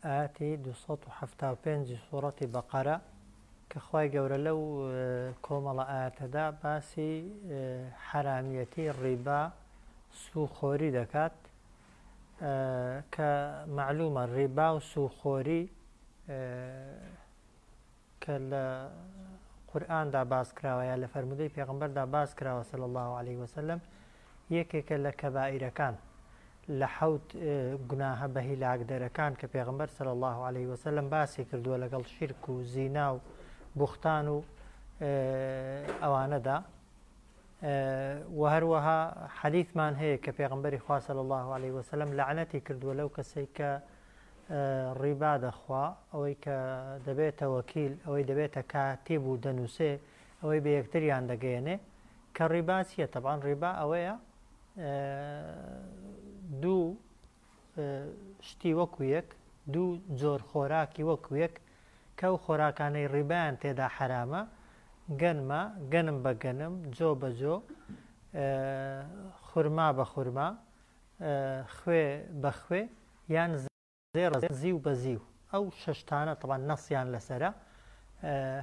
آياتی 275 سوورەتی بەقەرە کە خوای گەورە لەو کۆمەڵە ئاەتەدا باسی حرامیەتی ڕیبا سوخۆری دەکات کە معلومە ڕیبا و سوخۆری کە لە قورئاندا باس کراوە یا لە فەرمودەی پێغەمبەردا باس کراوە صلی الله عليه وسلم یەکێکە لە کەبائیرەکان لە حەوت گوناهە بە هیلاکدەرەکان کە پێغەمبەر صلی الله عليه وسلم باسی کردووە لەگەڵ شیرک و زینا و بوختان و ئەوانەدا و هەروەها حەدیثمان هەیە کە پێغەمبەری خوا صلی الله عليه وسلم لعنەتی کردووە لەو کەسەی کە ڕیبا دەخوا ئەوەی کە دەبێتە وەکیل ئەوەی دەبێتە کاتیب و دەنووسێ ئەوەی بە یەکتریان دەگەیەنێ کە ڕیبا چییە؟ تەبعاً ڕیبا ئەوەیە دوو شتی وەکو یەک دوو جۆر خۆراکی وەکو یەک کە ئەو خۆراکانەی ڕیبایان تێدا حرامە گەنمە گەنم بە گەنم جۆ بە جۆ خورما بە خورما خوێ بە خوێ یان زێڕ زیو بە زیو ئەو شەشتانە تەبعاً نەسیان لەسەرە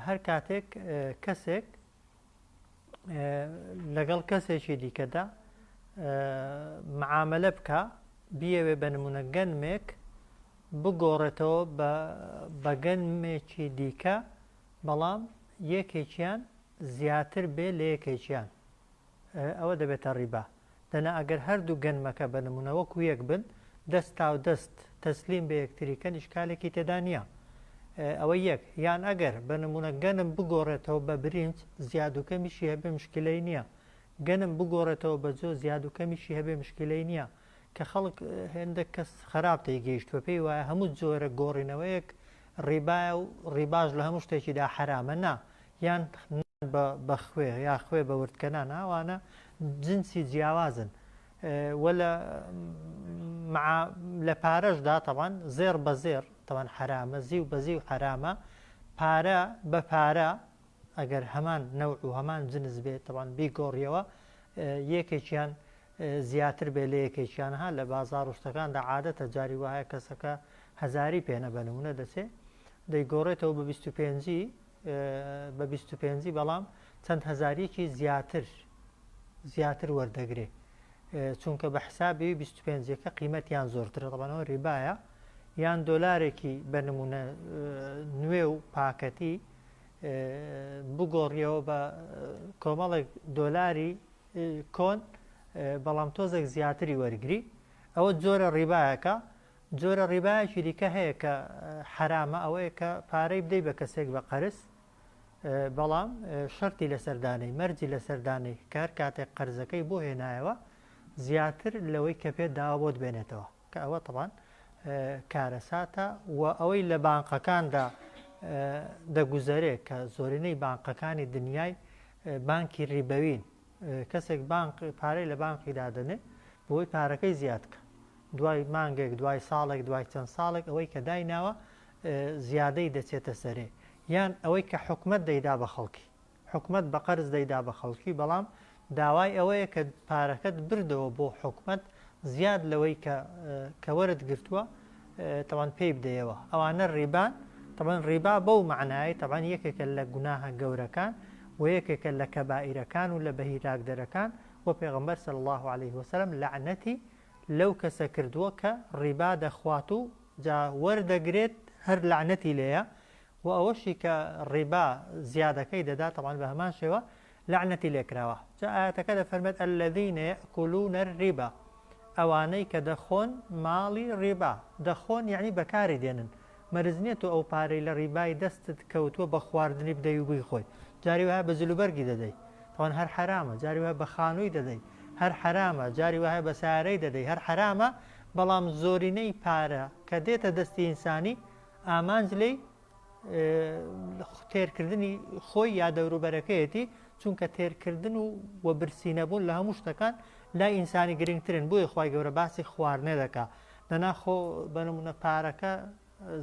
هەر کاتێک کەسێک لەگەڵ کەسێکی دیکەدا معاملە بکە بیەوێ بە نمونە گەنمێک بگۆڕێتەوە بە گەنمێکی دیکە بەڵام یەکێکیان زیاتر بێ لە یەکێکیان ئەوە دەبێتە ڕیبا دەنا ئەگەر هەردوو گەنمەکە بە نمونە وەکو یەک بن دەستا و دەست تەسلیم بە یەکتریکە نیشکالێکی تێدا نییە ئەوە یەک یان ئەگەر بە نمونە گەنم بگۆڕێتەوە بە برنج زیاد و کەمیشی هەبێ مشکلەی نییە گەنم بگۆڕێتەوە بە جۆ زیاد و کەمیشی هەبێ مشکلەی نییە کە خەڵک هێندێک کەس خراپ تێگەیشتووە پێی وایە هەموو جۆرە گۆڕینەوەیەک ڕیبایە و ڕیباش لە هەموو شتێکیدا حرامە نا یان بە خوێ یا خوێ بە وردکەنان ئەوانە جنسی جیاوازن لە پارەشدا تەبعاً زێر بە زێر تەبعاً حرامە زیو بە زیو حرامە پارە بە پارە ئەگەر هەمان نەوع و هەمان جنس بێت تەبعاً بیگۆڕیەوە یەکێکیان زیاتر بێ لە یەکێکیانها لە بازاڕ و شتەکاندا عادەتە جاری وایە کەسەکە هەزاری پێنە بە نمونە دەچێ دەیگۆڕێتەوە بە 25 بەڵام چەند هەزاریەکی زیاتر وەردەگرێ چونکە بە حسابی 25کە قیمەتیان زۆرترە تەبعاً ڕیبایە یان دۆلارێکی بە نمونە نوێ و پاکەتی بگۆڕیەوە بە کۆمەڵێک دۆلاری کۆن بەڵام تۆزێک زیاتری وەرگری ئەوە جۆرە ڕیبایەکە جۆرە ڕیبایەکی دیکە هەیە کە حرامە ئەوەیە کە پارەی بدەی بە کەسێک بە قەرز بەڵام شەرتی لە سەردانەی مەرجی لە سەردانەی کە هەر کاتێک قەرزەکەی بۆ هێنایەوە زیاتر لەوەی کە پێت داوا بۆت بێنێتەوە کە ئەوە تەبعاً کارەساتە و ئەوەی لە بانقەکاندا دەگوزارێت کە زۆرینەی بانقەکانی دنیای بانکی ڕیبەوین کەسێک پارەی لە بانقی دادنێ بۆی پارەکەی زیادکە دوای مانگێک دوای ساڵێک دوای چەند ساڵێک ئەوەی کە دایناوە زیادەی دەچێتە سەرێ یان ئەوەی کە حکومەت دەیدا بە خەڵکی حکومەت بە قەرز دەیدا بە خەڵکی بەڵام داوای ئەوەیە کە پارەکەت بردەوە بۆ حکومەت زیاد لەوەی کە وەرت گرتووە تەبعاً پێی بدەیەوە ئەوانە ڕیبان تەبعاً ڕیبا بەو معنایە تەبعاً یەکێکە لە گوناهە گەورەکان و یەکێکە لە کەبائیرەکان و لە بەهیلاکدەرەکان و پێغەمبەر صلی الله عليه وسلم لعنەتی لەو کەسە کردووە کە ڕیبا دەخوات و جا وەردەگرێت هەر لعنەتی لێیە و ئەوەشی کە ڕیبا زیادەکەی دەدا تەبعاً بە هەمان شێوە لعنەتی لێکراوە جا ئاەتەکە دەفەرمێت الذين يأكلون الربا ئەوانەی کە دەخۆن ماڵی ڕیبا دەخۆن یعنی بەکاری دێنن مەرج نییە تۆ ئەو پارەی لە ڕیبای دەستت کەوتووە بە خواردنی بدەی و بیخۆی جاری وایە بە جلوبەرگی دەدەی تەوان هەر حرامە جاری وایە بە خانووی دەدەی هەر حرامە جاری وایە بە سارەی دەدەی هەر حرامە بەڵام زۆرینەی پارە کە دێتە دەستی ئینسانی ئامانج لێی تێرکردنی خۆی یا دەوروبەرەکەیەتی چونکە تێرکردن و برسینەبوون لە هەموو شتەکان لای ئینسانی گرنگترن بۆیە خوای گەورە باسی خواردنێ دەکا دەنا خۆ بە نمونە پارەکە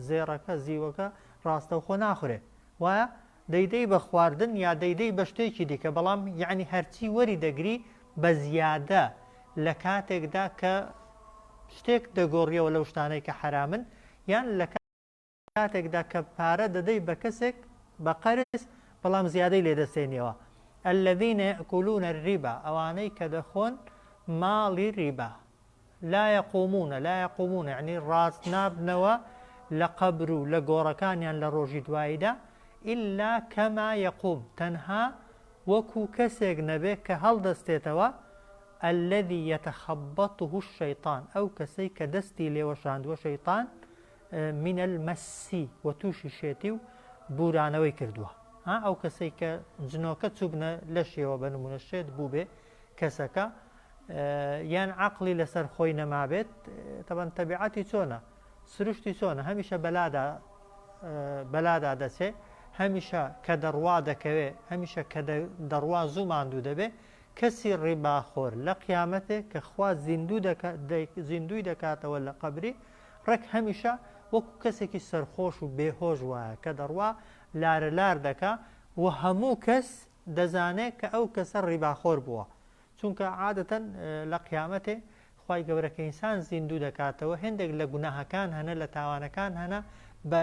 زێڕەکە زیوەکە ڕاستەوخۆ ناخورێ وایە دەیدەی بە خواردن یا دەیدەی بە شتێکی دیکە بەڵام یعنی هەرچی وەری دەگری بە زیادە لە کاتێکدا کە شتێک دەگۆڕیەوە لەو شتانەی کە حرامن یان لە کاتێکدا کە پارە دەدەی بە کەسێک بە قەرز بەڵام زیادەی لێدەستێنیەوە الذين يأكلون الربا ئەوانەی کە دەخۆن ماڵی ریبا لا يقومون يعني ڕاست نابنەوە لە قەبر و لە گۆڕەکانیان لە ڕۆژی دواییدا إلا كما يقوم تەنها وەکو کەسێک نەبێت کە هەڵدەستێتەوە الذي يتخبطه الشيطان ئەو کەسەی کە دەستی لێوەشاندووە شەیطان من المس و تووشی شێتی و بورانەوەی کردووە ئەو کەسەی کە جنۆکە چوبنە لەشیەوە بە نمونە شێت بوو بێ کەسەکە یان عەقڵی لەسەر خۆی نەمابێت تەبەن تەبیعەتی چۆنە سروشتی چۆنە هەمیشە بەلادا دەچێ هەمیشە کە دەڕوا دەکەوێ هەمیشە کە دەڕوا زوو ماندوو دەبێ کەسی ڕیباخۆر لە قیامەتێک کە خوا زیندوی دەکاتەوە لە قەبری ڕێک هەمیشە وەکو کەسێکی سەرخۆش و بێهۆش وایە کە دەڕوا لارە لار دەکا و هەموو کەس دەزانێت کە ئەو کەسە ڕیباخۆر بووە چونکە عادەتەن لە قیامەتێ خوای گەورەکە ئینسان زیندوو دەکاتەوە هێندێک لە گوناهەکان هەنە لە تاوانەکان هەنە بە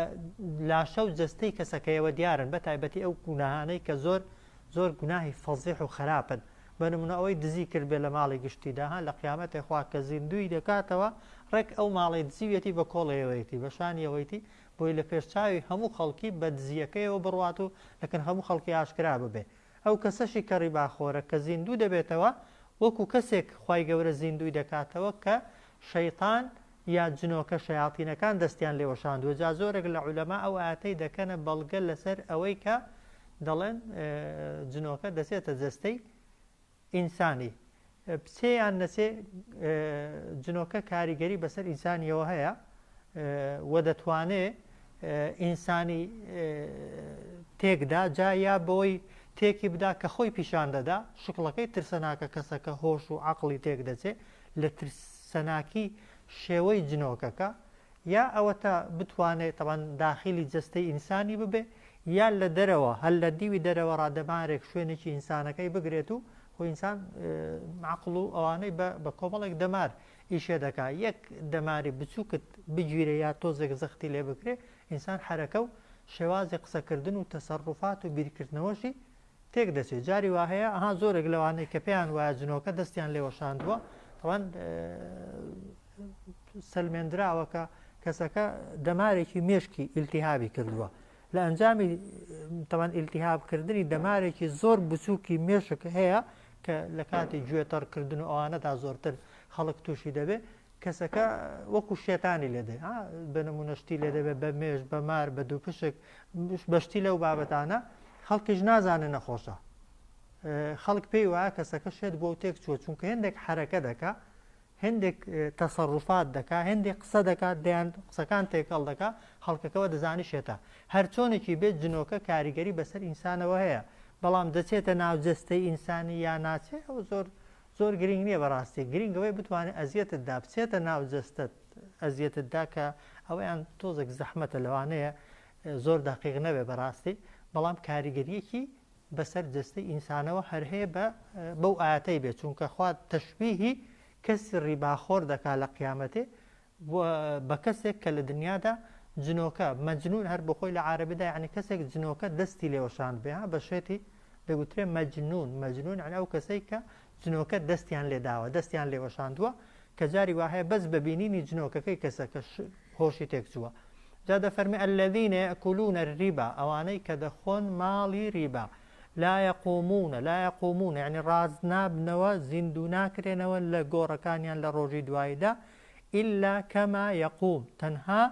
لاشە و جەستەی کەسەکەیەوە دیارن بە تایبەتی ئەو گوناهانەی کە زۆر گوناهی فەزیح و خراپن بە نمونە ئەوەی دزی کرد بێ لە ماڵی گشتیداها لە قیامەتێ خوا کە زیندوی دەکاتەوە ڕێک ئەو ماڵی دزیوێتی بە کۆڵەیەوەیەتی بە شانیەوەیتی بۆی لە پێشچاوی هەموو خەڵکی بە دزیەکەیەوە بڕوات و لەکن هەموو خەڵکی ئاشکرا ببێ ئەو کەسەشی کە ڕیباخۆرە کە زیندوو دەبێتەوە وەکو کەسێک خوای گەورە زیندوی دەکاتەوە کە شەیطان یا جنۆکە شەیاطینەکان دەستیان لێوەشاندووە جا زۆرێک لە عولەما ئەو ئاەتەی دەکەنە بەڵگە لەسەر ئەوەی کە دەڵێن جنۆکە دەچێتە جەستەی ئینسانی پسێیان نەچێ جنۆکە کاریگەری بەسەر ئینسانیەوە هەیە و دەتوانێت ئینسانی تێکدا جا یا بەوەی تێکی بدا کە خۆی پیشان دەدا شکڵەکەی ترسەناکە کەسەکە هۆش و عەقڵی تێک دەچێت لە ترسەناکی شێوەی جنۆکەکە یا ئەوە تا بتوانێت تەوان داخلی جەستەی ئینسانی ببێ یا لە دەرەوە هەل لە دیوی دەرەوە ڕادەمارێک شوێنێکی ئینسانەکەی بگرێت و خۆ ئینسان عەقڵ و ئەوانەی بە کۆمەڵێک دەمار ئیشێ دەکا یەک دەماری بچووکت بگیرێ یا تۆزێک زەختی لێ بکرێ ئینسان حرەکە و شێوازی قسەکردن و تەسەڕوفات و بیرکردنەوەشی تێک دەچێت جاری وا هەیە ئەها زۆرێک لەوانەی کە پێیان وایە جنۆکە دەستیان لێوەشاندووە تەوان سەلمێنراوە کە کەسەکە دەمارێکی مێشکی ئیلتیهابی کردووە لە ئەنجامی تەوان ئیلتیهابکردنی دەمارێکی زۆر بچووکی مێشک هەیە کە لە کاتی گوێتەڕکردن و ئەوانەدا زۆرتر خەڵک تووشی دەبێت کەسەکە وەکو شێتانی لێدێ بە نمونەشتی لێ دەبێت بە مێش بە مار بە دوو پشک بەشتی لەو بابەتانە خەڵکیش نازانێ نەخۆشە خەڵک پێی وایە کەسەکە شێت بۆ تێک چوە چونکە هێندێک حرەکە دەکا هێندێک تەسەڕوفات دەکا هێندێک قسە دەکات دەیان قسەکان تێکەڵ دەکا خەڵکەکەەوە دەزانی شێتە هەر چۆنێکی بێت جنۆکە کاریگەری بەسەر ئینسانەوە هەیە بەڵام دەچێتە ناو جەستەی ئینسانی یا ناچێت ئەو زۆر گرنگ نییە بەڕاستی گرنگەوەی بتوانێت ئەزیەتتدا بچێتە ناو جەستت ئەزیەتتدا کە ئەوەیان تۆزێک زەحمەتە لەوانەیە زۆر دەقیق نەبێ بەڕاستی بەڵام کاریگەریەکی بەسەر جەستەی ئینسانەوە هەر هەیە بەو ئاەتەی بێت چونکە خوا تەشبیهی کەسی ڕیباخۆر دەکا لە قیامەتێ بە کەسێک کە لە دنیادا جنۆکە مەجنون هەر بخۆی لە عارەبیدا یعنی کەسێک جنۆکە دەستی لێوەشاند بێ بە شێتی دەگوترێ مەجنون یعنی ئەو کەسەی کە جنۆکە دەستیان لێداوە دەستیان لێوەشاندووە کە جاری وهەیە بەس بەبینینی جنۆکەکەی کەسەکە هۆشی تێکچووە جا دەفەرمێ الذين يأكلون الربا ئەوانەی کە دەخۆن ماڵی ریبا لا يقومون يعني ڕاز نابنەوە زیندوو ناکرێنەوە لە گۆڕەکانیان لە ڕۆژی دواییدا إلا كما يقوم تەنها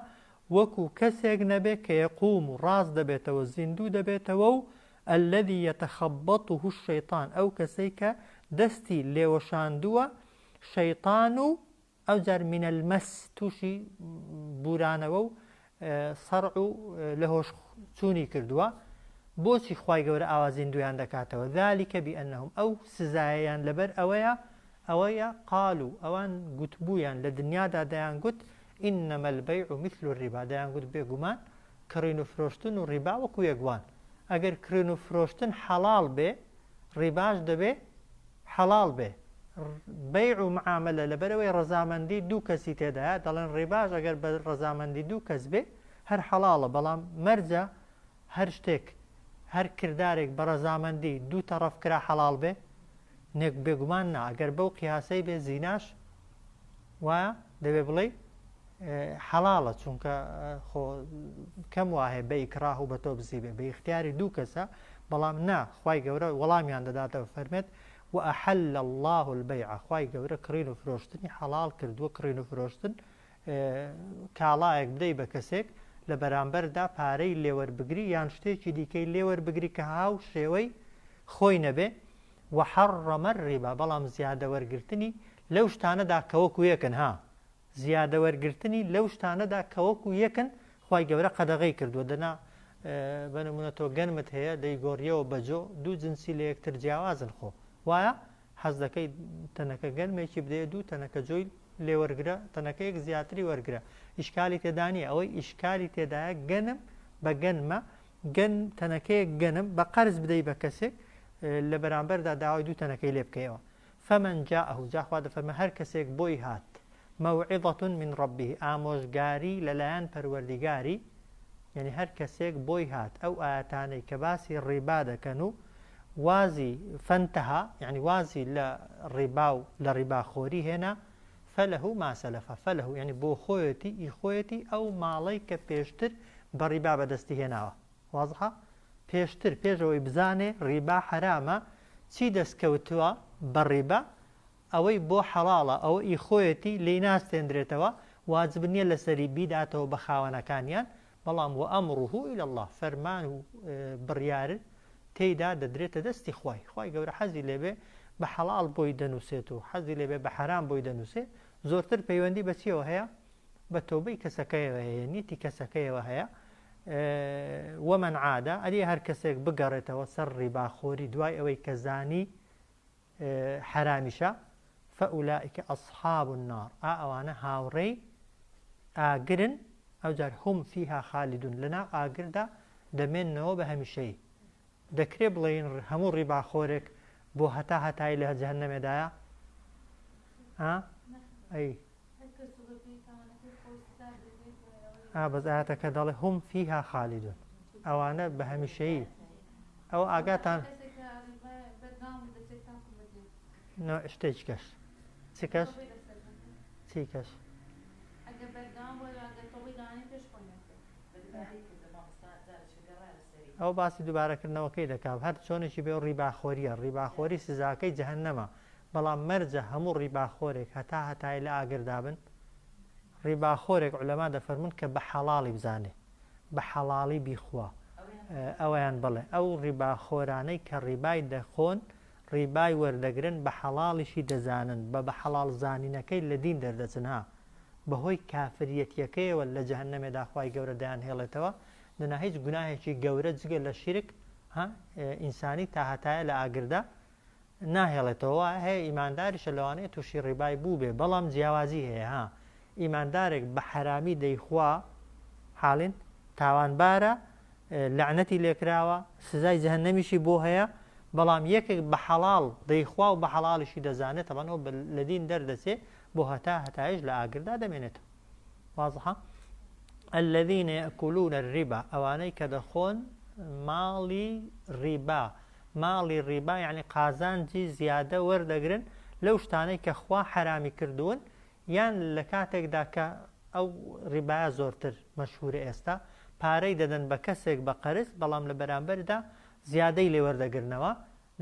وەکو کەسێک نەبێت کە یەقوم و ڕاز دەبێتەوە زیندوو دەبێتەوە و الذي يتخبطه الشيطان ئەو کەسەی کە دەستی لێوەشاندووە شەیطان و ئەو جار من المەس تووشی بورانەوە و سەرع و لە هۆش چوونی کردووە بۆچی خوای گەورە ئاوازین دویان دەکاتەوە ذلك بأنهم ئەو سزایەیان لەبەر ئەوەیە قالوا ئەوان گوتبوویان لە دنیادا دەیان گوت إنما البيع مثل الربا دەیان گوت بێگومان کڕین و فرۆشتن و ڕیبا وەکو یەکوان ئەگەر کڕین و فرۆشتن حەڵاڵ بێ ڕیباش دەبێ حەڵاڵ بێ بەیع و معاملە لەبەرەوەی ڕەزامەندی دوو کەسی تێدایە دەڵێن ڕیباش ئەگەر بە ڕەزامەندی دوو کەس بێ هەر حەڵاڵە بەڵام مەرجە هەر شتێک هەر کردارێک بە ڕەزامەندی دوو تەڕەف کرا حەڵاڵ بێ نێک بێگومان نا ئەگەر بەو قیاسەی بێ زیناش وایە دەبێ بڵێ حەڵاڵە چونکە خۆ کەم وایە بە ئیکراه و بە تۆ بزی بێ بە اختیاری دوو کەسە بەڵام نا خوای گەورە وەڵامیان دەداتەوە فەرمێت وأحل الله البيع خوای گەورە کڕین و فرۆشتنی حەڵاڵ کردووە کڕین و فرۆشتن کاڵایەک بدەی بە کەسێک لە بەرامبەردا پارەی لێوەربگری یان شتێکی دیکەی لێوەربگری کە هاو شێوەی خۆی نەبێ وحرم الربا بەڵام زیادە وەرگرتنی لەو شتانەدا کەوەکو یەکن ها زیادە وەرگرتنی لەو شتانەدا کەوەکو یەکن خوای گەورە قەدەغەی کردووە دەنا بە نمونە تۆ گەنمت هەیە دەیگۆڕیەوە بەجۆ دوو جنسی لە یەکتر جیاوازن خۆ وایە حەز دەکەی تەنەکە گەنمێکی بدەیە دوو تەنەکە جۆی لێ وەرگرە تەنەکەیەک زیاتری وەرگرە ئیشکالی تێدانی ئەوەی ئیشکالی تێدایە گەنم بە گەنمە گەن تەنەکەیەک گەنم بە قەرز بدەی بە کەسێک لە بەرامبەردا داوای دوو تەنەکەی لێ بکەیەوە فەمەن جاءه جاخوا دەفەرمە هەر کەسێک بۆی هات موعظة من ربه ئامۆژگاری لەلایەن پەروەردیگاری یعنی هەر کەسێک بۆی هات ئەو ئاەتانەی کە باسی ڕیبا دەکەن و وازی فەنتەها یعنی وازی لە ڕیبا و لە ڕیباخۆری هێنا فەلەه ما سەلەفە فەلەه یعنی بۆ خۆیەتی ئیخۆیەتی ئەو ماڵەی کە پێشتر بە ڕیبا بەدەستی هێناوە وازحە پێشتر پێشەوەی بزانێ ڕیبا حرامە چی دەستکەوتووە بە ڕیبا ئەوەی بۆ حەڵاڵە ئەوە ئیخۆیەتی لێی ناستێنرێتەوە واجب نییە لەسەری بیداتەوە بە خاوەنەکانیان بەڵام و ئەمڕه إلى الله فەرمان و بڕیار تێیدا دەدرێتە دەستی خوای گەورە حەزی لێبێ بە حەڵاڵ بۆی دەنووسێت و حەزی لێبێ بە حەرام بۆی دەنووسێت زۆرتر پەیوەندی بە چیەوە هەیە بە تۆبەی کەسەکەیەوە هەیە نیتی کەسەکەیەوە هەیە وەمەن عادە ئەری هەر کەسێک بگەڕێتەوە سەر ڕیباخۆری دوای ئەوەی کە زانی حرامیشە فأولئك أصحاب النار ئەوانە هاوڕێی ئاگرن ئەوجار هم فيها خالدون لەناو ئاگردا دەمێننەوە بە هەمیشەی دەکرێ بڵێن هەموو ڕیباخۆرێک بۆ هەتا هەتای لە جەهەنەمێدایە ئەی بەس ئاەتەکە دەڵێ هم فيها خالدون ئەوانە بە هەمیشەیی ئەو ئاگاتان شتێک کەش چی کەش چی کەش ئەو باسی دووبارەکردنەوەکەی دەکات هەر چۆنێکی بێ ڕیباخۆریە ڕیباخۆری سزاکەی جەهەنەمە بەڵام مەرجە هەموو ڕیباخۆرێک هەتا هەتای لە ئاگردابن ڕیباخۆرێک عولەما دەفەرمون کە بە حەڵاڵی بزانێ بە حەڵاڵی بیخوا ئەویان بڵێ ئەو ڕیباخۆرانەی کە ڕیبای دەخۆن ڕیبای وەردەگرن بە حەڵاڵیشی دەزانن بە حەڵاڵ زانینەکەی لە دین دەردەچن ها بەهۆی کافریەتیەکەیەوە لە جەهەنەمێدا خوای گەورە دەیان هێڵێتەوە دەنا هیچ گوناهێکی گەورە جگە لە شیرک ئینسانی تا هەتایە لە ئاگردا ناهێڵێتەوە هەیە ئیمانداریشە لەوانەیە تووشی ڕیبای بوو بێ بەڵام جیاوازی هەیە ها ئیماندارێک بە حرامی دەیخوا حاڵین تاوانبارە لعنەتی لێکراوە سزای جەهەنەمیشی بۆ هەیە بەڵام یەکێک بە حەڵاڵ دەیخوا و بە حەڵاڵیشی دەزانێت تەمەنەوە لە دین دەردەچێ بۆ هەتا هەتایش لە ئاگردا دەمێنێتەوە واضحە الذين يأكلون الربا ئەوانەی کە دەخۆن ماڵی ڕیبا ماڵی ڕیبا یعنی قازانجی زیادە وەردەگرن لەو شتانەی کە خوا حرامی کردوون یان لە کاتێکدا کە ئەو ڕیبایە زۆرتر مەشهورە ئێستا پارەی دەدەن بە کەسێک بە قەرز بەڵام لە بەرامبەردا زیادەی لێوەردەگرنەوە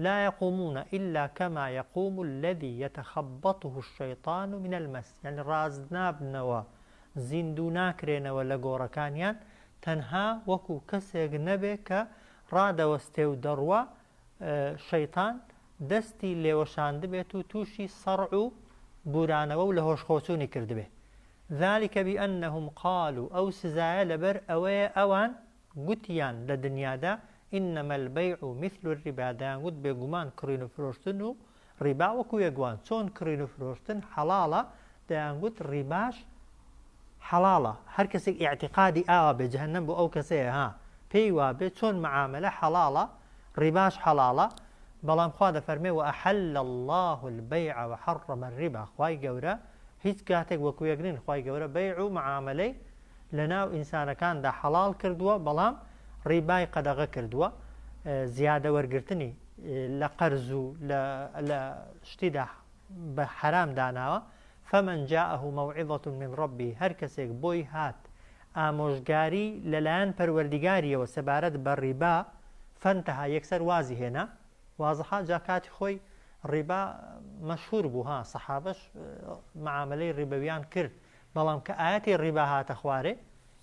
لا يقومون إلا كما يقوم الذي يتخبطه الشيطان من المس يعني ڕاز نابنەوە زیندوو ناکرێنەوە لە گۆڕەکانیان تەنها وەکو کەسێک نەبێ کە ڕادەوەستێ و دەڕوە شەیطان دەستی لێوەشاند بێت و تووشی سەڕع و بورانەوە و لە هۆشخۆچوونی کردبێ ذلك بأنهم قالوا ئەو سزایە لەبەر ئەوەیە ئەوان گوتیان لە دنیادا إنما البيع مثل الربا دایانگوت بێگومان کڕین و فرۆشتن و ڕیبا وەکو یەکوان چۆن کڕین و فرۆشتن حەڵاڵە دایانگوت ڕیباش حەڵاڵە هەر کەسێک ئیعتیقادی ئاوا بێ جەهەنەم بۆ ئەو کەسەیە ها پێی وابێ چۆن معاملە حەڵاڵە ڕیباش حەڵاڵە بەڵام خوا دەفەرمێ وأحل الله البيع وحرم الربا خوای گەورە هیچ کاتێک وەکو یەک نین خوای گەورە بەیع و معاملەی لە ناو ئینسانەکاندا حەڵال کردووە بەڵام ڕیبای قەدەغە کردووە زیادە وەرگرتنی لە قەرز و لە شتیدا بە حرام داناوە فمن جاءه موعظة من ربه هەر کەسێک بۆی هات ئامۆژگاری لەلایەن پەروەردیگاریەوە سەبارەت بە ڕیبا فەنتەها یەکسەر وازی هێنا وازەها جا کاتی خۆی ڕیبا مەشهور بوو ها سەحابەش معاملەی ڕیبەویان کرد بەڵام کە ئاەتی ڕیبا هاتە خوارێ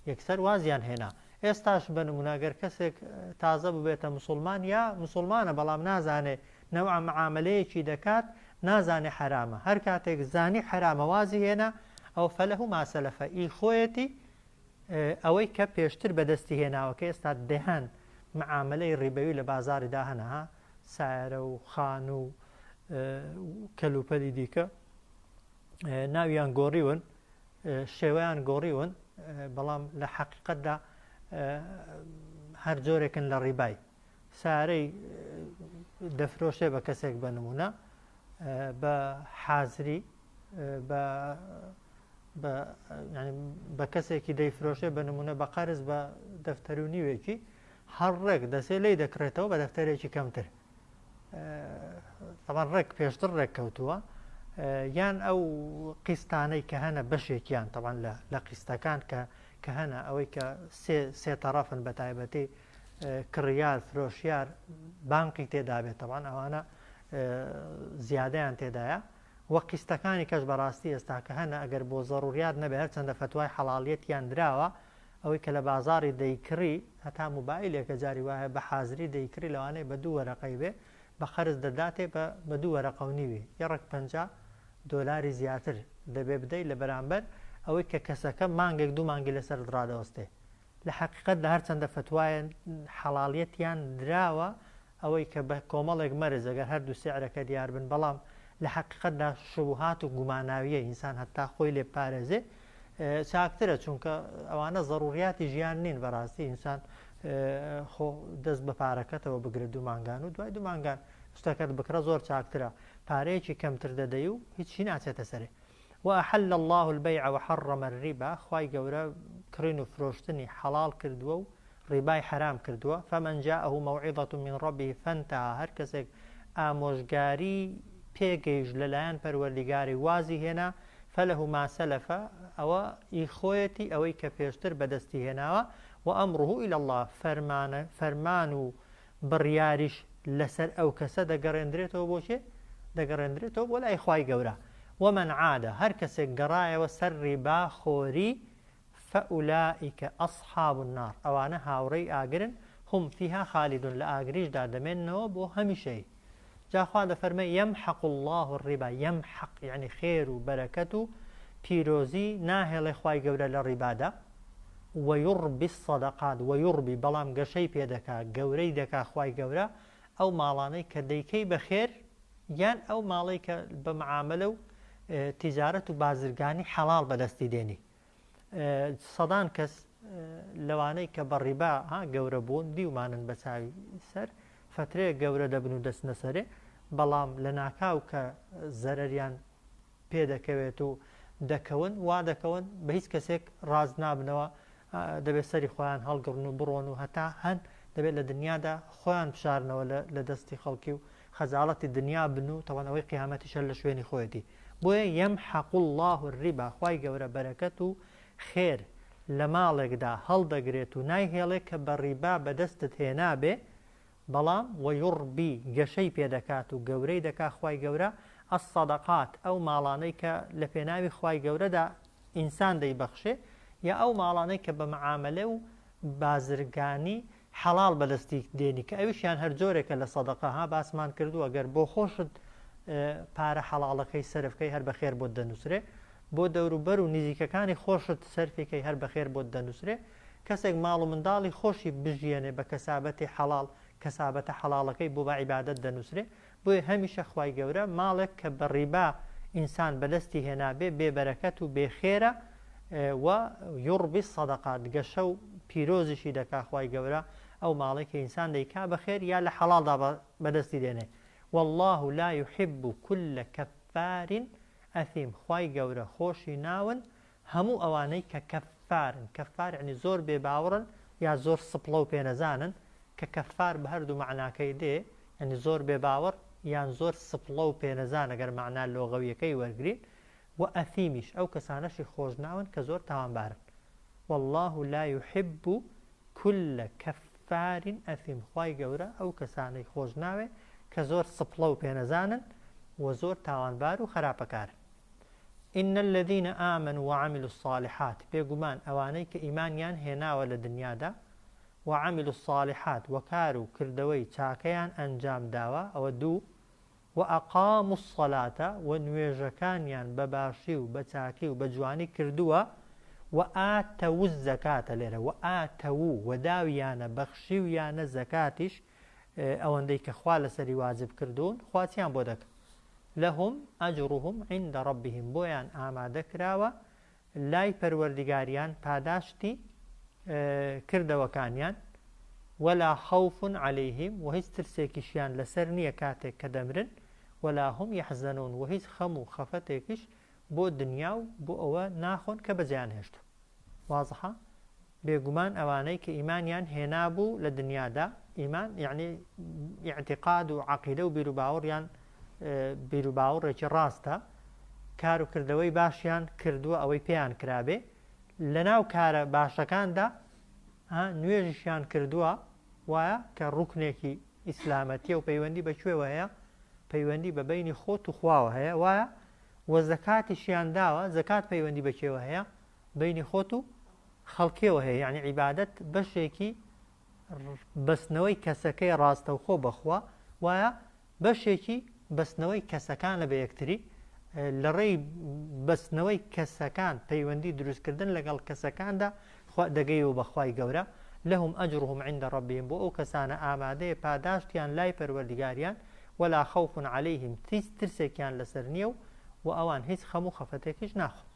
یەکسەر وازیان هێنا ئێستاش بە نمونەگەر کەسێک تازە ببێتە مسلمان یا مسلمانە بەڵام نازانێ نەوع معاملەیەکی دەکات نازانێ حرامە هەر کاتێک زانی حرامە وازی هێنا ئەو فەلەه ما سەلەفە ئی خۆیەتی ئەوەی کە پێشتر بەدەستی هێناوە کە ئێستا دەهان معاملەی ڕیبەوی لە بازاریدا هەنەها سایرە و خان و کەلوپەلی دیکە ناویان گۆڕیون شێوەیان گۆڕیون بەڵام لە حەقیقەتدا هەر جۆرێکن لە ڕیبای سارەی دەفرۆشێ بە کەسێک بە نمونە بە حازری بە کەسێکی دەیفرۆشێ بە نمونە بە قەرز بە دەفتەرونیوێکی هەر ڕێک دەسێ لی دەکرێتەوە بە دەفتەرێکی کەمتر طبعا ڕێک پێشتر ڕێک کەوتووە یان ئەو قیستانەی کە هەنە بەشێکیان طبعا لە قیستەکان کە هەنە ئەوەی کە سێ تەرەفن بە تایبەتی کڕیار فرۆشیار بانقی تێدا بێت طبعا ئەوانە زیادەیان تێدایە وە قیستەکانی کەش بەڕاستی ئێستا کە هەنە ئەگەر بۆ زەڕوریات نەبێ هەرچەندە فەتوای حەڵاڵیەتیان درراوە ئەوەی کە لە بازاری دەیکڕی هەتا موبایلێکە جاری وایە بە حازری دەیکڕی لەوانەیە بە 2 وەرەقەی بێ بە خەرز دەداتێ بە 2 وەرەقە و نیوی یەڕێک $50 زیاتر دەبێ بدەیت لە بەرامبەر ئەوەی کە کەسەکە مانگێک 2 مانگی لەسەر ڕادەوەستێ لە حەقیقەت لە هەرچەندە فەتوایە حەڵاڵیەتیان دراوە ئەوەی کە بە کۆمەڵێک مەرز ئەگەر هەردوو سعرەکە دیار بن بەڵام لە حەقیقەتدا شوبهات و گوماناویە ئینسان هەتا خۆی لێ پارێزێ چاکترە چونکە ئەوانە ضروریاتی ژیان نین بەڕاستی ئینسان خۆ دەست بە پارەکەتەوە بگرێت 2 مانگان و دوای 2 مانگان شتەکەت بکرە زۆر چاکترە پارەیەکی کەمتر دەدەی و هیچی ناچێتە سەرێ وأحل الله البيع وحرم الربا خوای گەورە کڕین و فرۆشتنی حەڵال کردووە و ڕیبای حرام کردووە فمن جاءه موعظة من ربه فانتهى هەر کەسێک ئامۆژگاری پێگەیشت لەلایەن پەروەردیگاری وازی هێنا فله ما سلف ئەوە ئی خۆیەتی ئەوەی کە پێشتر بەدەستی هێناوە و ئەمره إلى الله فەرمان و بڕیاریش لەسەر ئەو کەسە دەگەڕێندرێتەوە بۆ چێ دەگەڕێندرێتەوە بۆ لای خوای گەورە ومن عاد هەر کەسێک گەڕایەوە سەر ڕیبا خۆری فأولئك أصحاب النار ئەوانە هاوڕێی ئاگرن هم فيها خالدون لە ئاگریشدا دەمێننەوە بۆ هەمیشەی جاخوا دەفەرمێ يمحق الله الربا يمحق يعني خێر و بەرەکەت و پیرۆزی ناهێڵێ خوای گەورە لە ڕیبادا ويربي الصدقات ويربي بەڵام گەشەی پێدەکا گەورەی دەکا خوای گەورە ئەو ماڵانەی کە دەیکەی بەخێر یان ئەو ماڵی کە بە معاملە و تیجارەت و بازرگانی حەڵال بەدەستی دێنی سەدان کەس لەوانەی کە بە ڕیبا گەورە بوون دیومانن بە چاوی سەر فترەیە گەورە دەبن و دەستنە سەرێ بەڵام لە ناکاو کە زەرەریان پێدەکەوێت و دەکەون وا دەکەون بە هیچ کەسێک ڕاز نابنەوە دەبێت سەری خۆیان هەڵگڕن و بڕۆن و هەتا هەن دەبێت لە دنیادا خۆیان بشارنەوە لە دەستی خەڵکی و خەجاڵەتی دنیا بن و تەوانەوەی قیامەتیشە لە شوێنی خۆیەتی بۆیە يمحق الله الربا خوای گەورە بەرەکەت و خێر لە ماڵێکدا هەڵدەگرێت و نایهێڵێت کە بە ڕیبا بەدەستت هێنابێ بەڵام وەیڕبی گەشەی پێدەکات و گەورەی دەکا خوای گەورە الصەدەقات ئەو ماڵانەی کە لە پێناوی خوای گەورەدا ئینسان دەیبەخشێ یا ئەو ماڵانەی کە بە معاملە و بازرگانی حەڵال بەدەستی دێنی کە ئەویشیان هەر جۆرێکە لە سەدەقە باسمان کردو ئەگەر بۆ خۆشت پارە حەڵاڵەکەی سەرفکەی هەر بەخێر بۆت دەنووسرێ بۆ دەوروبەر و نزیکەکانی خۆشت سەرفێکەی هەر بەخێر بۆت دەنووسرێ کەسێک ماڵ و منداڵی خۆشی بژیێنێ بە کەسابەتی حەڵال کەسابەتە حەڵاڵەکەی بۆ بە عیبادەت دەنووسرێ بۆیە هەمیشە خوای گەورە ماڵێک کە بە ڕیبا ئینسان بەدەستی هێنابێ بێبەرەکەت و بێخێرە و یڕبی الصەدەقات گەشە و پیرۆزیشی دەکا خوای گەورە ئەو ماڵێک کە ئینسان دەیکا بەخێر یا لە حەڵاڵدا بەدەستی دێنێ والله لا يحب كل كفار ئەثیم خوای گەورە خۆشی ناون هەموو ئەوانەی کە كەفارن کەفار یعنی زۆر بێباوەڕن یا زۆر سپڵە و پێنەزانن کە کەفار بە هەردوو معناکەی دێ یعنی زۆر بێباوەڕ یان زۆر سپڵە و پێنەزان ئەگەر معنا لۆغەویەکەی وەرگین و ئەثیمیش ئەو کەسانەشی خۆشناون کە زۆر تاوانبارن والله لا يحب كل كفار أثيم خوای گەورە ئەو کەسانەی خۆشناوێ کە زۆر سپڵە و پێنەزانن و زۆر تاوانبار و خراپەکارن إن الذين آمنوا وعملوا الصالحات بێگومان ئەوانەی کە ئیمانیان هێناوە لە دنیادا وعملوا الصالحات وەکار و کردەوەی چاکەیان ئەنجام داوە ئەوە دوو وأقاموا الصلاة ونوێژەکانیان بەباشی و بەچاکی و بەجوانی کردووە وآتوا الزكاة لێرە وآتوا وەداویانە بەخشیویانە زەکاتیش ئەوەندەی کە خوا لەسەری واجب کردوون خواتیان بۆ دەکەن لهم أجرهم عند ربهم بۆیان ئامادە کراوە لای پەروەردگاریان پاداشتی کردەوەکانیان ولا خوف عليهم وهیچ ترسێکیشیان لەسەر نییە کاتێک کە دەمرن ولا هم يحزنون وهیچ خەم و خەفەتێکیش بۆ دنیا و بۆ ئەوە ناخۆن کە بەجیان هێشت وازحە بێگومان ئەوانەی کە ئیمانیان هێنابوو لە دنیادا ئیمان یعنی اعتقاد و عەقیدە و بیرروباوەڕیان بیرروباوەڕێکی ڕاستە کار و کردەوەی باشیان کردووە ئەوەی پێیان کرابێ لەناو کارە باشەکاندا نوێژیشیان کردووە وایە کە ڕوکنێکی ئیسلامەتیە و پەیوەندی بەکوێوە هەیە پەیوەندی بە بەینی خۆت و خواوە هەیە وایە و زەکاتیشیان داوە زەکات پەیوەندی بەکوێوە هەیە بەینی خۆت و خەڵکیەوە هەیە یعنی عیبادەت بەشێکی بەستنەوەی کەسەکەی ڕاستەوخۆ بەخوا وایە بەشێکی بەستنەوەی کەسەکان لە بە یەکتری لە ڕێی بەستنەوەی کەسەکان پەیوەندی دروستکردن لەگەڵ کەسەکاندا دەگەیەوە بەخوای گەورە لهم أجرهم عند ربهم بۆ ئەو کەسانە ئامادەیە پاداشتیان لای پەروەردگاریان ولا خوف عليهم ترسێکیان لەسەر نییە و ئەوان هیچ خەم و خەفەتێکیش ناخۆن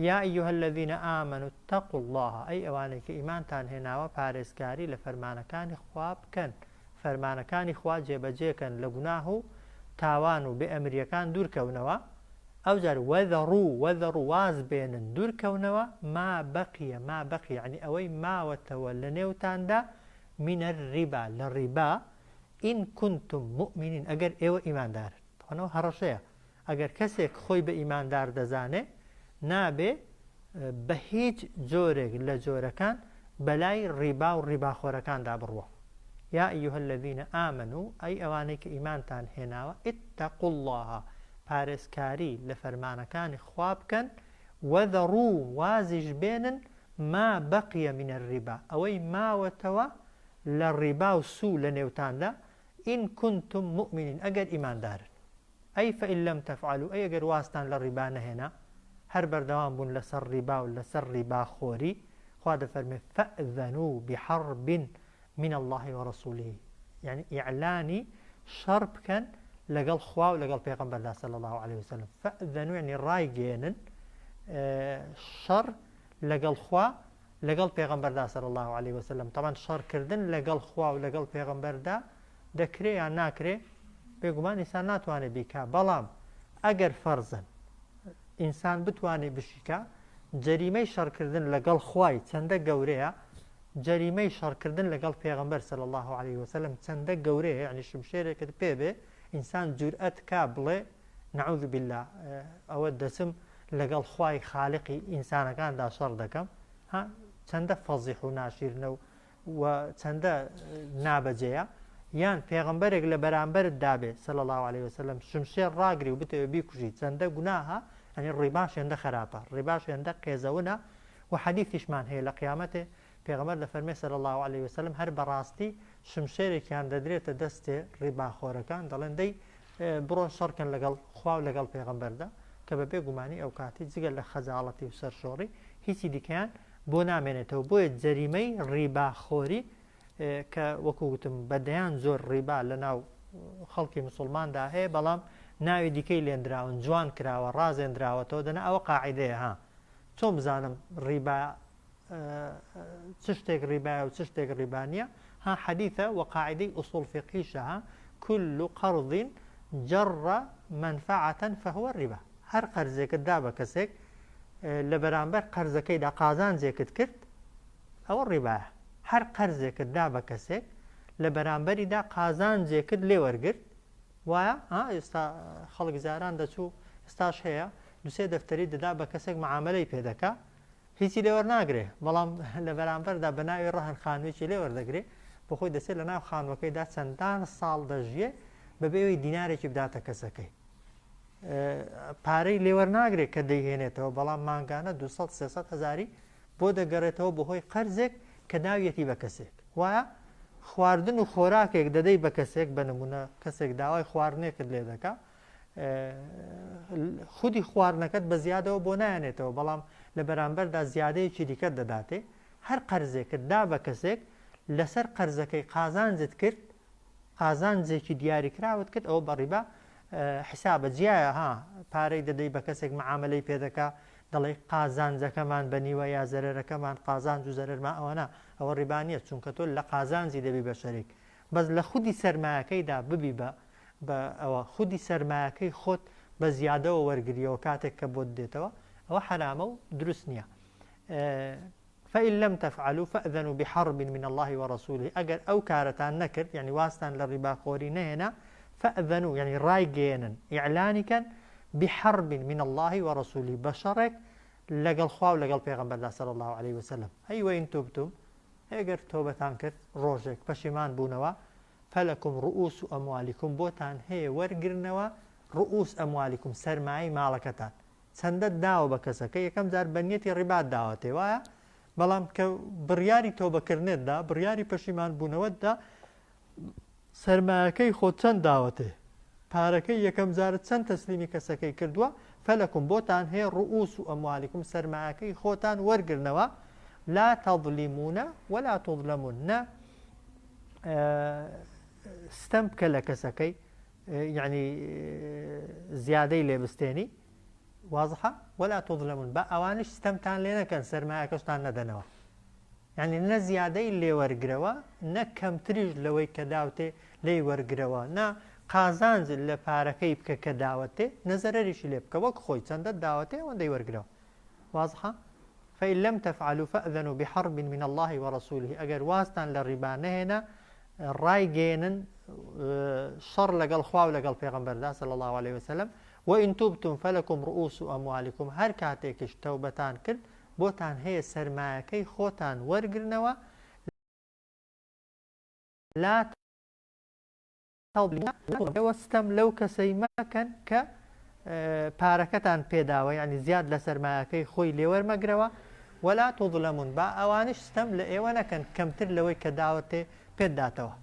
یا أيها الذين آمنوا اتقوا الله ئەی ئەوانەی کە ئیمانتان هێناوە پارێزکاری لە فەرمانەکانی خوا بکەن فەرمانەکانی خوا جێبەجێکەن لە گوناه و تاوان و بێئەمریەکان دوورکەونەوە ئەو جار وەذەڕوا واز بێنن دوورکەونەوە ما بەقیە یعنی ئەوەی ماوەتەوە لە نێوتاندا منە ڕیبا لە ڕیبا ئین کنتم مؤمنین ئەگەر ئێوە ئیماندارن تەوانەوە هەڕەشەیە ئەگەر کەسێک خۆی بە ئیماندار دەزانێ نابێ بە هیچ جۆرێک لە جۆرەکان بەلای ڕیبا و ڕیباخۆرەکاندا بڕوە یا أيها الذين آمنوا ئەی ئەوانەی کە ئیمانتان هێناوە اتقوا الله پارێزکاری لە فەرمانەکانی خوا بکەن وەذەڕوا وازیش بێنن ما بەقیە من الڕیبا ئەوەی ماوەتەوە لە ڕیبا و سوو لە نێوتاندا ئین کنتم مؤمنین ئەگەر ئیماندارن ئەی فئین لەم تەفعەلوا ئەی ئەگەر واستان لە ڕیبا نەهێنا هەر بەردەوام بوون لەسەر ڕیبا و لەسەر ڕیباخۆری خوا دەفەرمێ فەئذەنوا بحەرب من الله ورسوله يعني إعلاني شر بكن لقل خوا ولقل پیغمبر الله صلى الله عليه وسلم فأذنوا يعني راي جينن شر لقل خوا لقل پیغمبر الله صلى الله عليه وسلم طبعا شر كردن لقل خوا ولقل پیغمبر ده دكري یا ناكري بيقومان إنسان ناتواني بيكا بلام أجر فرزا إنسان بتواني بشيكا جريمي شر كردن لقل خواي چنده قوريا جەریمەی شەڕکردن لەگەڵ پێغەمبەر صلی الله عليه وسلم چەندە گەورەیە یعنی شمشێرێکت پێ بێ ئینسان جورئەت کا بڵێ نەعوذ بالله ئەوە دەچم لەگەڵ خوای خالقی ئینسانەکاندا شەڕ دەکەم چەندە فەزیح و ناشیرنە و چەندە نابەجێیە یان پێغەمبەرێک لە بەرامبەرت دابێ صلی الله عليه وسلم شمشێر ڕاگری و بتەوێ بیکوژی چەندە گوناهە یعنی ڕیباش هێندە خراپە ڕیباش هێندە قێزەونە و حەدیثیشمان هەیە لە قیامەتێ پێغەمبەر دەفەرمێ صلی الله عليه وسلم هەر بەڕاستی شمشێرێکیان دەدرێتە دەستێ ڕیباخۆرەکان دەڵێن دەی بڕۆن شەڕکەن لەگەڵ خوا و لەگەڵ پێغەمبەردا کە بە بێگومانی ئەو کاتی جگەل لە خەجاڵەتی و سەرشۆڕی هیچی دیکەیان بۆ نامێنێتەوە بۆیە جەریمەی ڕیباخۆری کە وەکو گوتم بەدەیان زۆر ڕیبا لە ناو خەڵکی موسڵماندا هەیە بەڵام ناوی دیکەی لێنراون جوان کراوە ڕازێنراوەتەوە دەنا ئەوە قاعیدەیە ها چۆن بزانم ڕیبا چ شتێک ڕیبایە و چ شتێک ڕیبا نییە ها حەدیثە و قاعدەی ئوسوڵ فقهیشە كل قرض جر منفعة فهو الربا هەر قەرزێکت دا بە کەسێک لە بەرامبەر قەرزەکەیدا قازانجێکت کرد ئەوە ڕیبایە. هەر قەرزێکت دا بە کەسێک لە بەرامبەریدا قازانجێکت لێ وەرگرت وایە ئێستا خەڵک زاران دەچوو ئێستاش هەیە دوسێ دەفتەری دەدا بە کەسێک معاملەی پێدەکا هیچی لێ وەرناگرێ بەڵام لە بەرامبەردا بە ناوی ڕەهن خانوویەکی لێ وەردەگرێ بۆ خۆی دەسێت لە ناو خانووەکەیدا چەندان ساڵ دەژیێ بەبێەوەی دینارێکی بداتە کەسەکەی پارەی لێوەرناگرێت کە دەیهێنێتەوە بەڵام مانگانە 200-300 هەزاری بۆ دەگەڕێتەوە بەهۆی قەرزێک کە داویەتی بە کەسێک وایە خواردن و خۆراکێک دەدەی بە کەسێک بە نمونە کەسێک داوای خواردنێکت لێ دەکا خودی خواردنەکەت بە زیادەوە بۆ نایەنێتەوە بەڵام لە بەرامبەردا زیادەیەکی دیکە دەداتێ هەر قەرزێکت دا بە کەسێک لەسەر قەرزەکەی قازانجت کرد قازانجێکی دیاریکراوت کرد ئەوە بەڕیبا حسابە جیایە پارەی دەدەی بە کەسێک معاملەی پێدەکا دەڵێ قازانجەکەمان بە نیوە یا زەرەرەکەمان قازانج و زەرەرمان ئەوەنە ئەوە ڕیبانیە چونکە تۆ لە قازانجی دەبی بە شەریک بەس لە خودی سەرمایەکەیدا ببی بە ئەوە خودی سەرمایەکەی خۆت بە زیادەوە وەرگریەوە کاتێک کە بۆت دێتەوە ئەوە حرامە و دروست نییە. فإن لم تفعلوا فأذنوا بحرب من الله ورسوله ئەگەر ئەو کارەتان نەکرد یعنی واستان لە ڕیباخۆری نەهێنا فأذنوا يعني ڕایگەێنن ئیعلانیکەن بحرب من الله ورسوله بشرك لەگەڵ خوا و لەگەڵ پێغەمبەردا صلی الله عليه وسلم ئەی وەئین توبتم ئەگەر تۆبەتان کرد ڕۆژێک پەشیمان بوونەوە فەلەکم ڕؤوس ئەموالیکم بۆتان هەیە وەرگرنەوە ڕؤوس ئەموالیکم سەرمایەی ماڵەکەتان چەندە داوە بە کەسەکە یەکەم جار بەنیەتی ڕیبات داوەتێ وایە بەڵام کە بڕیاری تۆبەکردنێتدا بڕیاری پەشیمان بوونەوەتدا سەرمایەکەی خۆت چەند داوەتێ پارەکەی یەکەم جارت چەند تەسلیمی کەسەکەی کردووە فەلەکم بۆتان هەیە ڕؤوس ئەموالیکم سەرمایەکەی خۆتان وەرگرنەوە لا تظلمون ولا تظلمون نە ستەم بکە لە کەسەکەی یعنی زیادەی لێبستێنی وازحە ولا تظلمون بە ئەوانش ستەمتان لێ نەکەن سەرمایەکەشتان نەدەنەوە یعنی نە زیادەی لێ وەرگرەوە نە کەمتریش لەوەی کە داوتێ لێی وەرگرەوە نە قازانج لە پارەکەی بکە کە داوەتێ نەزەرەریشی لێ بکە وەک خۆی چەندە داوەتێ ئەوەندەی وەرگرەوە وازحە فإن لم تفعلوا فأذنوا بحرب من الله ورسوله ئەگەر واستان لە ڕیبا نەهێنا ڕایگەێنن شەڕ لەگەڵ خوا و لەگەڵ پێغەمبەردا صلی الله عليه وسلم وإن تبتم فلكم رؤوس أموالكم هەر کاتێکش تەوبەتان کرد بۆتان هەیە سەرمایەکەی خۆتان وەرگرنەوە لا وەستەم لەو کەسەی مەکەن کە پارەکەتان پێداوە یعنی زیاد لە سەرمایەکەی خۆی لێوەرمەگرەوە ولا تظلمون با ئەوانش ستەم لە ئێوە نەکەن کەمتر لەوەی کە داوەتێ پێداتەوە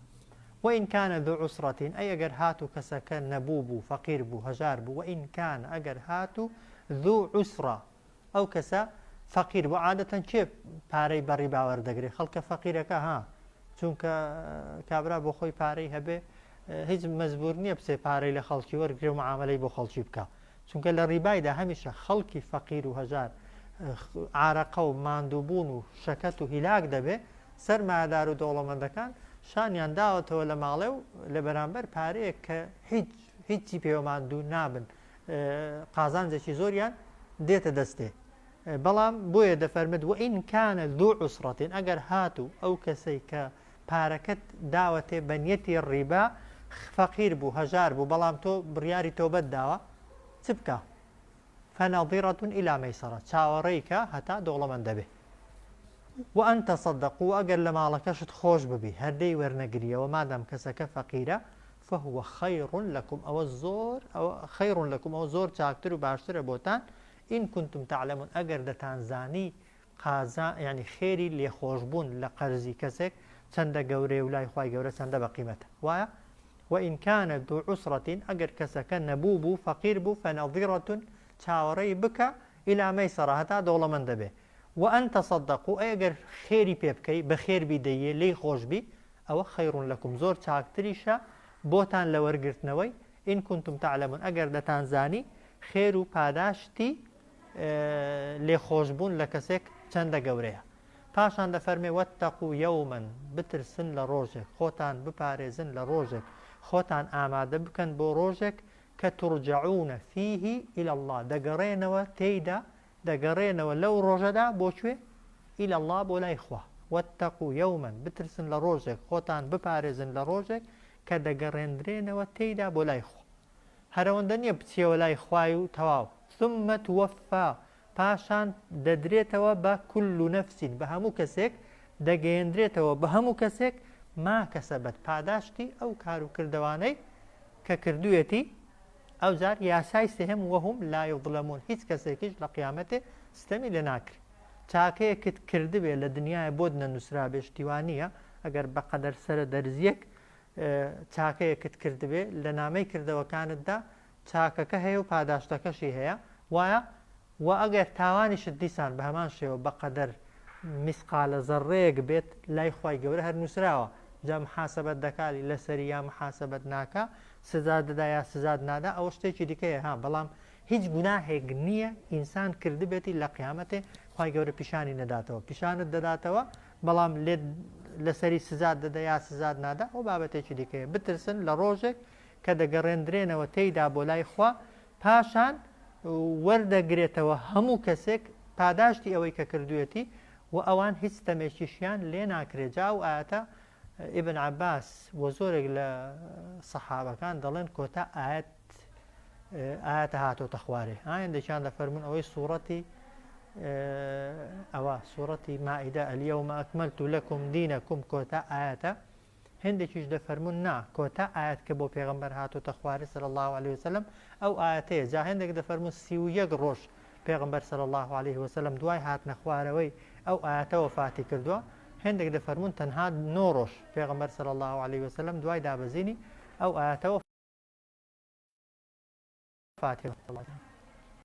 وإن كان ذو عسرة أي أجر هاتو كسكن نبوبو فقير بو هجار بو وإن كان أجر هاتو ذو عسرة أو كسا فقير بو عادة كيف باري بري باور دقري خلق فقيرك چونك كابرا بو خوي باري هبه هیچ مەجبور نییە بچێ پارەی لە خەڵکی وەرگێ و معاملەی بۆ خەڵکی بکە چونکە لە ڕیبایدا هەمیشە خەڵکی فەقیر و هەژار عارەقە و ماندووبوون و شەکەت و هیلاک دەبێ سەرمایەدار و دەوڵەمەندەکان شانیان داوەتەوە لە ماڵێ و لە بەرامبەر پارەیەک کە هیچی پێوە ماندوو نابن قازانجێکی زۆریان دێتە دەستێ بەڵام بۆیە دەفەرمێت وئین کانە ذو عوسرەتین ئەگەر هاتوو ئەو کەسەی کە پارەکەت داوەتێ بە نیەتی ڕیبا فەقیر بوو هەژار بوو بەڵام تۆ بڕیاری تۆبەت داوە چ بکە فەنەظیرەة إلى مەیسەرە چاوەڕێیکە هەتا دەوڵەمەند دەبێ وأن تصدقوا ئەگەر لە ماڵەکەشت خۆش ببی هەردەی وەرنەگریەوە مادام کەسەکە فەقیرە فهو خير لكم أو زۆر چاکتر و باشترە بۆتان إن كنتم تعلمون ئەگەر دەتانزانی قازان يعني خێری لێخۆشبوون لە قەرزی کەسێک چەندە گەورەی و لای خوای گەورە چەندە بە قیمەتە وایە وإن كان ذو عسرة ئەگەر کەسەکە نەبوو بوو فەقیر بوو فەنەظیرەة چاوەڕێی بکە إلى مەیسەرە هەتا دەوڵەمەند دەبێ وأن تصدقوا ئەگەر خێری پێ بکەی بە خێر بیدەیە لێی خۆش بی ئەوە خەیر لەکم زۆر چاکتریشە بۆتان لە وەرگرتنەوەی إن كنتم تعلمون ئەگەر دەتانزانی خێر و پاداشتی لێخۆشبوون لە کەسێک چەندە گەورەیە پاشان دەفەرمێ وەتەقوا یەومەن بترسن لە ڕۆژێک خۆتان بپارێزن لە ڕۆژێک خۆتان ئامادە بکەن بۆ ڕۆژێک کە تورجعونە فیه إلى الله دەگەڕێنەوە تێیدا دەگەڕێنەوە لەو ڕۆژەدا بۆکوێ ئیلە الله بۆ لای خوا واتقوا يوما بترسن لە ڕۆژێک خۆتان بپارێزن لە ڕۆژێک کە دەگەڕێندرێنەوە تێیدا بۆ لای خوا هەرەوەندە نییە بچیەوە لای خوای و تەواو ثم توفى پاشان دەدرێتەوە بە كل نفس بە هەموو کەسێک دەگەیەندرێتەوە بە هەموو کەسێک ما کەسەبەت پاداشتی ئەو کار و کردەوانەی کە کردوێتی ئەو جار یاسای سێهم وەهم لا یظلمون هیچ کەسێکیش لە قیامەتێ ستەمی لێ ناکرێت چاکەیەکت کردبێ لە دنیای بۆت نەنووسرا بێشتیوانیە ئەگەر بەقەدەر سرە دەرزیەک چاکەیەکت کردبێ لە نامەی کردەوەکانتدا چاکەکە هەیە و پاداشتەکەشی هەیە وایە و ئەگەر تاوانیشت دیسان بە هەمان شێوە بەقەدەر میسقالە زەڕەیەک بێت لای خوای گەورە هەر نووسراوە جا محاسەبەت دەکاتی لەسەری یا محاسەبەت ناکە سزا دەدا یا سزاد نادا ئەوە شتێکی دیکەیە ها بەڵام هیچ گوناهێک نییە ئینسان کردبێتی لە قیامەتێ خوای گەورە پیشانی نەداتەوە پیشانت دەداتەوە بەڵام لەسەری سزاد دەدا یا سزاد نادا ئەو بابەتێکی دیکەیە بترسن لە ڕۆژێک کە دەگەڕێندرێنەوە تێیدا بۆ لای خوا پاشان وەردەگرێتەوە هەموو کەسێک پاداشتی ئەوەی کە کردوێتی و ئەوان هیچ تەمێکیشیان لێ ناکرێت جا و ئاەتە ئیبن عەباس و زۆرێک لە سەحابەکان دەڵێن کۆتا ئاەتە هاتۆتە خوارێ هەندێکیان دەفەرمون ئەوەی سوورەتی ئەوە سوورەتی مائیدە ئەلیەومە ئەکمەلتو لەکم دینەکم کۆتا ئاەتە هەندێکیش دەفەرمون نا کۆتا ئاەت کە بۆ پێغەمبەر هاتۆتە خوارێ صلی الله عليه وسلم ئەو ئاەتەیە جا هەندێک دەفەرمون 31 ڕۆژ پێغەمبەر صلی الله عليه وسلم دوای هاتنە خوارەوەی ئەو ئاەتە وفاتی کردووە هەندێک دەفەرمون تەنها 9 ڕۆژ پێغەمبەر صلی الله عليه وسلم دوای دابەزینی ئەو ئاەتە وفاتی